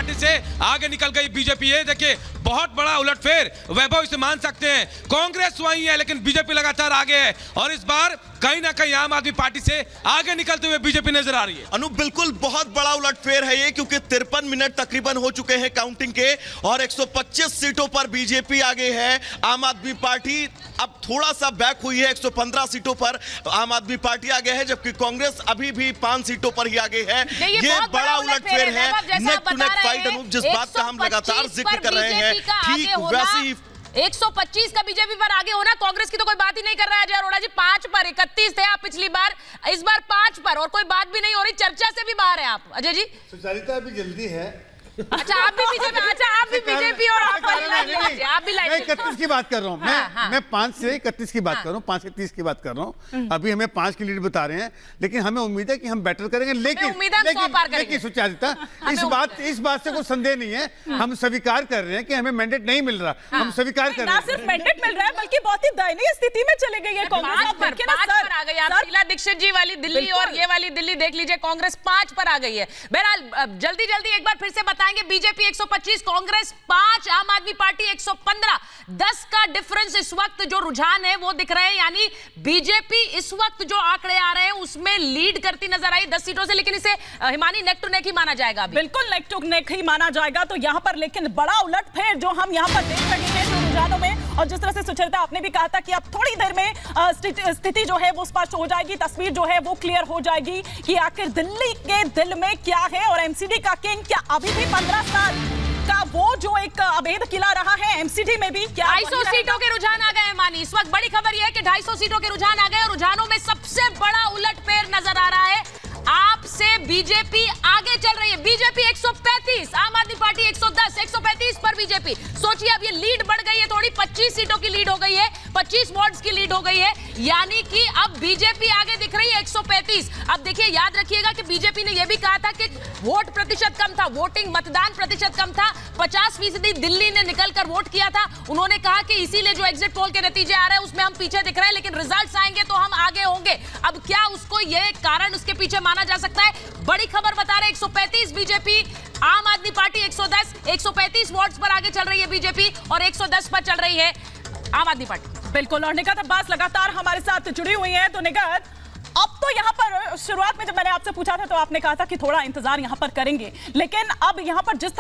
Party से आगे निकल गई बीजेपी। ये देखिए बहुत बड़ा उलटफेर, वैभव इसे मान सकते हैं। कांग्रेस वही है लेकिन बीजेपी लगातार आगे है और इस बार कहीं ना कहीं आम आदमी पार्टी से आगे निकलते हुए बीजेपी नजर आ रही है। अनु बिल्कुल बहुत बड़ा उलटफेर है ये, क्योंकि 53 मिनट तकरीबन हो चुके हैं काउंटिंग के और 125 सीटों पर बीजेपी आगे है। आम आदमी पार्टी अब थोड़ा सा बैक हुई है, 115 सीटों पर आम आदमी पार्टी आगे है, जबकि कांग्रेस अभी भी 5 सीटों पर ही आगे है। ये बड़ा उलटफेर है, नेक टू नेक फाइट। अनु जिस बात का हम लगातार जिक्र कर रहे हैं, ठीक वैसे ही 125 का बीजेपी पर आगे होना, कांग्रेस की तो कोई बात ही नहीं कर रहा है। अजय अरोड़ा जी 5 पर, 31 थे आप पिछली बार, इस बार 5 पर और कोई बात भी नहीं हो रही, चर्चा से भी बाहर है आप। अजय जी सुचारिता अभी जल्दी है। अच्छा आप भी बीजेपी, अच्छा आप भी बीजेपी और आप भी लाइन 31 की बात कर रहा हूँ मैं 5 से 31 की बात कर रहा हूँ, 5 से 30 की बात कर रहा हूँ। अभी हमें 5 की लीड बता रहे हैं, लेकिन हमें उम्मीद है कि हम बेटर करेंगे। लेकिन सुचारिता इस बात से कोई संदेह नहीं है, हम स्वीकार कर रहे हैं कि हमें मैंडेट नहीं मिल रहा। हम स्वीकार कर रहे हैं, ना सिर्फ मैंडेट मिल रहा है बल्कि बहुत ही दयनीय स्थिति में चले गई है कांग्रेस। आ गई आप शीला दीक्षित जी वाली दिल्ली और ये वाली दिल्ली देख लीजिए, कांग्रेस 5 पर आ गई है। बहरहाल जल्दी जल्दी एक बार फिर से बताएंगे, बीजेपी 125, कांग्रेस 5, आम आदमी पार्टी 115। 10 का डिफरेंस इस वक्त जो रुझान है वो दिख रहे हैं, यानी बीजेपी इस वक्त जो आंकड़े आ रहे हैं उसमें लीड करती नजर आई 10 सीटों से, लेकिन इसे हिमानी नेक टू नेक ही माना जाएगा। बिल्कुल नेक टू नेक ही माना जाएगा। तो यहां पर लेकिन बड़ा उलटफेर जो हम यहां पर देख रहे हैं जो रुझानों में, और जिस तरह से सुचरिता आपने भी कहा था कि अब थोड़ी देर में स्थिति जो है वो स्पष्ट हो जाएगी, तस्वीर जो है वो क्लियर हो जाएगी कि आखिर दिल्ली के दिल में क्या है। और एमसीडी का किंग क्या अभी भी 15 साल का वो जो एक अभेद किला रहा है एमसीडी में भी क्या 250 सीटों के रुझान आ गए मानी। इस वक्त बड़ी खबर यह है कि 250 सीटों के रुझान आ गए और रुझानों में सबसे बड़ा उलटफेर नजर आ रहा है। आपसे बीजेपी आगे चल रही है, बीजेपी 135, आम आदमी पार्टी 110, 135 पर बीजेपी। सोचिए अब ये लीड बढ़ गई है थोड़ी, 25 सीटों की लीड हो गई है, 25 वार्ड्स की लीड हो गई है, यानी कि अब बीजेपी आगे दिख रही है 135। अब देखिए याद रखिएगा कि बीजेपी ने यह भी कहा था कि वोट प्रतिशत कम था, वोटिंग मतदान प्रतिशत कम था, 50% दिल्ली ने निकलकर वोट किया था। उन्होंने कहा कि इसीलिए जो एग्जिट पोल के नतीजे आ रहे हैं उसमें हम पीछे दिख रहे हैं, लेकिन रिजल्ट्स आएंगे तो हम आगे होंगे। अब क्या उसको यह कारण उसके पीछे माना जा सकता है? बड़ी खबर बता रहे 135 बीजेपी, आम आदमी पार्टी 110, 135 वोट्स पर आगे चल रही है बीजेपी और 110 पर चल रही है आम आदमी पार्टी। बिल्कुल। और निगत अब्बास लगातार हमारे साथ जुड़ी हुई है। तो निगत, अब तो यहाँ पर शुरुआत में जब मैंने आपसे पूछा था तो आपने कहा था कि थोड़ा इंतजार यहाँ पर करेंगे, लेकिन अब यहाँ पर जिस